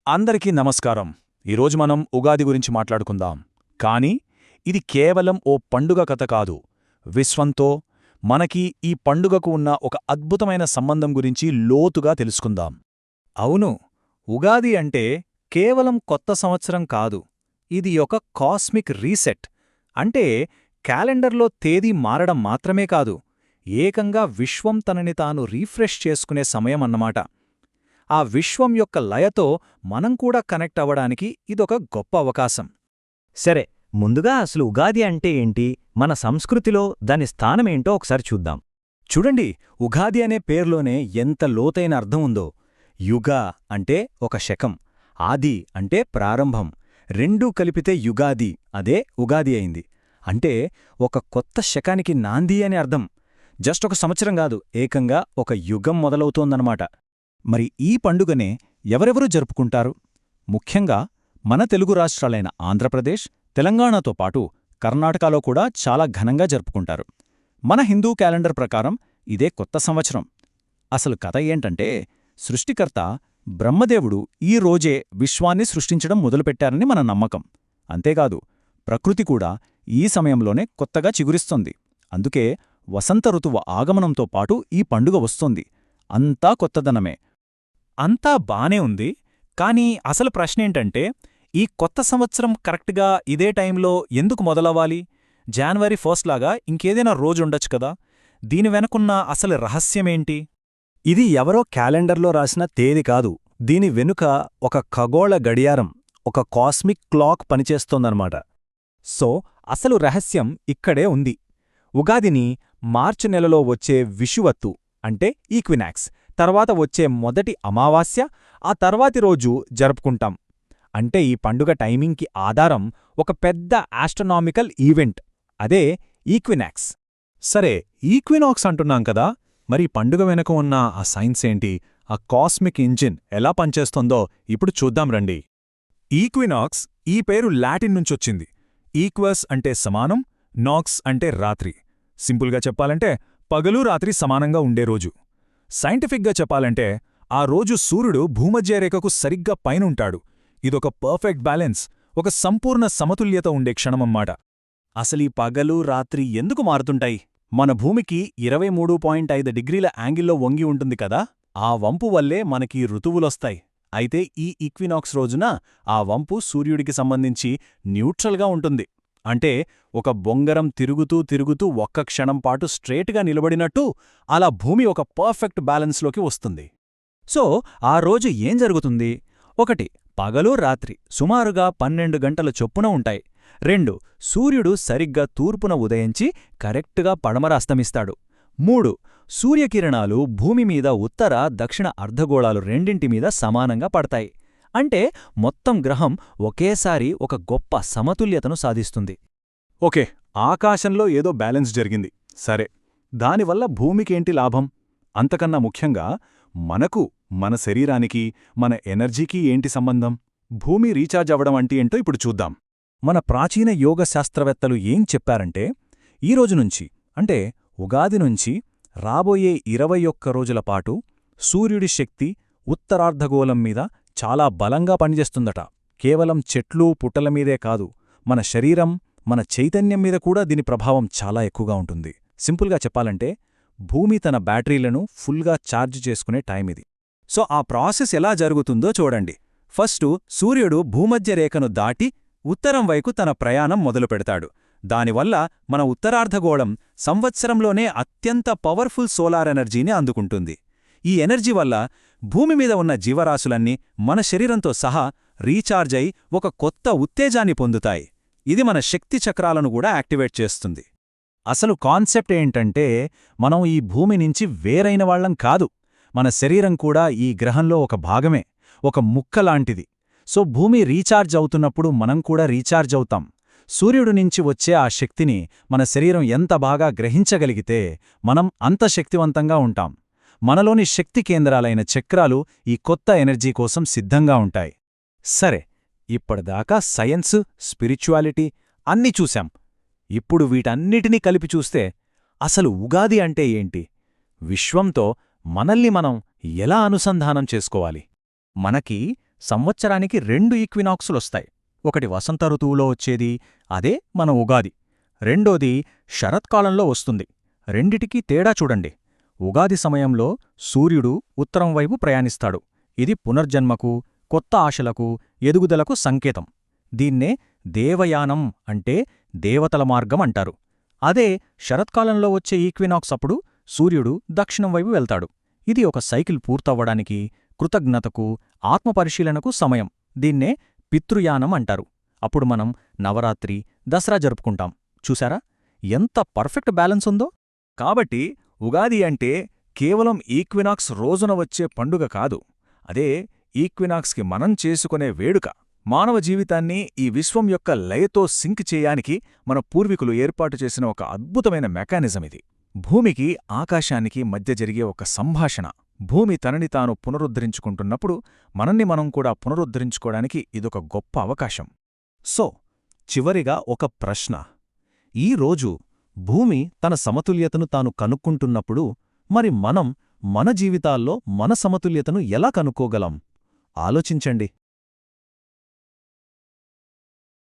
అందరికీ నమస్కారం. ఈరోజు మనం ఉగాది గురించి మాట్లాడుకుందాం. కానీ ఇది కేవలం ఓ పండుగ కథ కాదు. విశ్వంతో మనకి ఈ పండుగకు ఉన్న ఒక అద్భుతమైన సంబంధం గురించి లోతుగా తెలుసుకుందాం. అవును, ఉగాది అంటే కేవలం కొత్త సంవత్సరం కాదు. ఇది ఒక కాస్మిక్ రీసెట్. అంటే క్యాలెండర్లో తేదీ మారడం మాత్రమే కాదు, ఏకంగా విశ్వం తనని తాను రీఫ్రెష్ చేసుకునే సమయమన్నమాట. ఆ విశ్వం యొక్క లయతో మనం కూడా కనెక్ట్ అవ్వడానికి ఇదొక గొప్ప అవకాశం. సరే, ముందుగా అసలు ఉగాది అంటే ఏంటి, మన సంస్కృతిలో దాని స్థానమేంటో ఒకసారి చూద్దాం. చూడండి, ఉగాది అనే పేర్లోనే ఎంత లోతైన అర్థం ఉందో. యుగ అంటే ఒక శకం, ఆది అంటే ప్రారంభం, రెండూ కలిపితే యుగాది, అదే ఉగాది అయింది. అంటే ఒక కొత్త శకానికి నాంది అని అర్థం. జస్ట్ ఒక సంవత్సరం కాదు, ఏకంగా ఒక యుగం మొదలవుతోందన్నమాట. మరి ఈ పండుగనే ఎవరెవరు జరుపుకుంటారు? ముఖ్యంగా మన తెలుగు రాష్ట్రాలైన ఆంధ్రప్రదేశ్, తెలంగాణతో పాటు కర్ణాటకలో కూడా చాలా ఘనంగా జరుపుకుంటారు. మన హిందూ క్యాలెండర్ ప్రకారం ఇదే కొత్త సంవత్సరం. అసలు కథ ఏంటంటే, సృష్టికర్త బ్రహ్మదేవుడు ఈ రోజే విశ్వాన్ని సృష్టించడం మొదలుపెట్టారని మన నమ్మకం. అంతేకాదు, ప్రకృతి కూడా ఈ సమయంలోనే కొత్తగా చిగురిస్తోంది. అందుకే వసంత ఋతువు ఆగమనంతో పాటు ఈ పండుగ వస్తోంది. అంతా కొత్తదనమే. అంతా బానే ఉంది. కానీ అసలు ప్రశ్నేంటంటే, ఈ కొత్త సంవత్సరం కరెక్ట్గా ఇదే టైంలో ఎందుకు మొదలవ్వాలి? జనవరి 1 లాగా ఇంకేదైనా రోజుండొచ్చు కదా. దీని వెనుకున్న అసలు రహస్యమేంటి? ఇది ఎవరో క్యాలెండర్లో రాసిన తేదీ కాదు. దీని వెనుక ఒక ఖగోళ గడియారం, ఒక కాస్మిక్ క్లాక్ పనిచేస్తోందన్నమాట. సో అసలు రహస్యం ఇక్కడే ఉంది. ఉగాదిని మార్చి నెలలో వచ్చే విషువత్తు అంటే ఈక్వినాక్స్ తర్వాత వచ్చే మొదటి అమావాస్య, ఆ తర్వాతి రోజు జరుపుకుంటాం. అంటే ఈ పండుగ టైమింగ్కి ఆధారం ఒక పెద్ద ఆస్ట్రనామికల్ ఈవెంట్, అదే ఈక్వినాక్స్. సరే, ఈక్వినాక్స్ అంటున్నాం కదా, మరి పండుగ వెనుక ఉన్న ఆ సైన్స్ ఏంటి, ఆ కాస్మిక్ ఇంజిన్ ఎలా పనిచేస్తోందో ఇప్పుడు చూద్దాం రండి. ఈక్వినాక్స్ ఈ పేరు లాటిన్ నుంచొచ్చింది. ఈక్వస్ అంటే సమానం, నాక్స్ అంటే రాత్రి. సింపుల్గా చెప్పాలంటే పగలు రాత్రి సమానంగా ఉండే రోజు. సైంటిఫిక్గా చెప్పాలంటే ఆ రోజు సూర్యుడు భూమధ్యరేఖకు సరిగ్గా పైనుంటాడు. ఇదొక పర్ఫెక్ట్ బ్యాలెన్స్, ఒక సంపూర్ణ సమతుల్యత ఉండే క్షణమన్నమాట. అసలీ పగలు రాత్రి ఎందుకు మారుతుంటాయి? మన భూమికి 23.5 డిగ్రీల యాంగిల్లో వంగి ఉంటుంది కదా, ఆ వంపు వల్లే మనకి ఋతువులొస్తాయి. అయితే ఈ ఈక్వినాక్స్ రోజున ఆ వంపు సూర్యుడికి సంబంధించి న్యూట్రల్గా ఉంటుంది. అంటే ఒక బొంగరం తిరుగుతూ తిరుగుతూ ఒక్క క్షణంపాటు స్ట్రేట్గా నిలబడినట్టు అలా భూమి ఒక పర్ఫెక్ట్ బ్యాలెన్స్లోకి వస్తుంది. సో ఆ రోజు ఏం జరుగుతుంది? 1. పగలు రాత్రి సుమారుగా 12 గంటల చొప్పున ఉంటాయి. 2. సూర్యుడు సరిగ్గా తూర్పున ఉదయించి కరెక్టుగా పడమర అస్తమిస్తాడు. 3. సూర్యకిరణాలు భూమిమీద ఉత్తర దక్షిణ అర్ధగోళాలు రెండింటిమీద సమానంగా పడతాయి. అంటే మొత్తం గ్రహం ఒకేసారి ఒక గొప్ప సమతుల్యతను సాధిస్తుంది. ఓకే, ఆకాశంలో ఏదో బ్యాలెన్స్ జరిగింది. సరే, దానివల్ల భూమికేంటి లాభం? అంతకన్నా ముఖ్యంగా మనకు, మన శరీరానికి, మన ఎనర్జీకి ఏంటి సంబంధం? భూమి రీఛార్జ్ అవ్వడం అంటే ఏంటో ఇప్పుడు చూద్దాం. మన ప్రాచీన యోగ శాస్త్రవేత్తలు ఏం చెప్పారంటే, ఈ రోజు నుంచి అంటే ఉగాది నుంచి రాబోయే 21 రోజుల పాటు సూర్యుడి శక్తి ఉత్తరార్ధగోళం మీద చాలా బలంగా పనిచేస్తుందట. కేవలం చెట్లు పుట్టలమీదే కాదు, మన శరీరం, మన చైతన్యం మీద కూడా దీని ప్రభావం చాలా ఎక్కువగా ఉంటుంది. సింపుల్గా చెప్పాలంటే భూమి తన బ్యాటరీలను ఫుల్గా ఛార్జ్ చేసుకునే టైమిది. సో ఆ ప్రాసెస్ ఎలా జరుగుతుందో చూడండి. ఫస్టు సూర్యుడు భూమధ్యరేఖను దాటి ఉత్తరం వైపు తన ప్రయాణం మొదలుపెడతాడు. దానివల్ల మన ఉత్తరార్ధగోళం సంవత్సరంలోనే అత్యంత పవర్ఫుల్ సోలార్ ఎనర్జీని అందుకుంటుంది. ఈ ఎనర్జీ వల్ల భూమిమీద ఉన్న జీవరాశులన్నీ మన శరీరంతో సహా రీఛార్జ్ అయి ఒక కొత్త ఉత్తేజాన్ని పొందుతాయి. ఇది మన శక్తి చక్రాలను కూడా యాక్టివేట్ చేస్తుంది. అసలు కాన్సెప్ట్ ఏంటంటే, మనం ఈ భూమి నుంచి వేరైన వాళ్లం కాదు. మన శరీరం కూడా ఈ గ్రహంలో ఒక భాగమే, ఒక ముక్కలాంటిది. సో భూమి రీఛార్జ్ అవుతున్నప్పుడు మనం కూడా రీఛార్జ్ అవుతాం. సూర్యుడి నుంచి వచ్చే ఆ శక్తిని మన శరీరం ఎంత బాగా గ్రహించగలిగితే మనం అంత శక్తివంతంగా ఉంటాం. మనలోని శక్తి కేంద్రాలైన చక్రాలు ఈ కొత్త ఎనర్జీ కోసం సిద్ధంగా ఉంటాయి. సరే, ఇప్పటిదాకా సైన్స్, స్పిరిచువాలిటీ అన్నీ చూశాం. ఇప్పుడు వీటన్నిటినీ కలిపి చూస్తే అసలు ఉగాది అంటే ఏంటి? విశ్వంతో మనల్ని మనం ఎలా అనుసంధానం చేసుకోవాలి? మనకి సంవత్సరానికి 2 ఈక్వినాక్సులొస్తాయి. ఒకటి వసంత ఋతువులో వచ్చేది, అదే మన ఉగాది. రెండోది శరత్కాలంలో వస్తుంది. రెండిటికీ తేడా చూడండి. ఉగాది సమయంలో సూర్యుడు ఉత్తరం వైపు ప్రయాణిస్తాడు. ఇది పునర్జన్మకు, కొత్త ఆశలకు, ఎదుగుదలకు సంకేతం. దీన్నే దేవయానం అంటే దేవతల మార్గం అంటారు. అదే శరత్కాలంలో వచ్చే ఈక్వినాక్స్ అప్పుడు సూర్యుడు దక్షిణం వైపు వెళ్తాడు. ఇది ఒక సైకిల్ పూర్తవ్వడానికి, కృతజ్ఞతకు, ఆత్మపరిశీలనకు సమయం. దీన్నే పితృయానం అంటారు. అప్పుడు మనం నవరాత్రి, దసరా జరుపుకుంటాం. చూశారా ఎంత పర్ఫెక్ట్ బ్యాలెన్స్ ఉందో? కాబట్టి ఉగాది అంటే కేవలం ఈక్వినాక్స్ రోజున వచ్చే పండుగ కాదు. అదే ఈక్వినాక్స్కి మనం చేసుకునే వేడుక. మానవ జీవితాన్ని ఈ విశ్వం యొక్క లయతో సింక్ చేయడానికి మన పూర్వీకులు ఏర్పాటు చేసిన ఒక అద్భుతమైన మెకానిజం ఇది. భూమికి, ఆకాశానికి మధ్య జరిగే ఒక సంభాషణ. భూమి తనని తాను పునరుద్ధరించుకుంటున్నప్పుడు మనల్ని మనం కూడా పునరుద్ధరించుకోవడానికి ఇదొక గొప్ప అవకాశం. సో, చివరిగా ఒక ప్రశ్న. ఈ రోజు భూమి తన సమతుల్యతను తాను కనుక్కుంటున్నప్పుడు మరి మనం మన జీవితాల్లో మన సమతుల్యతను ఎలా కనుక్కోగలం? ఆలోచించండి.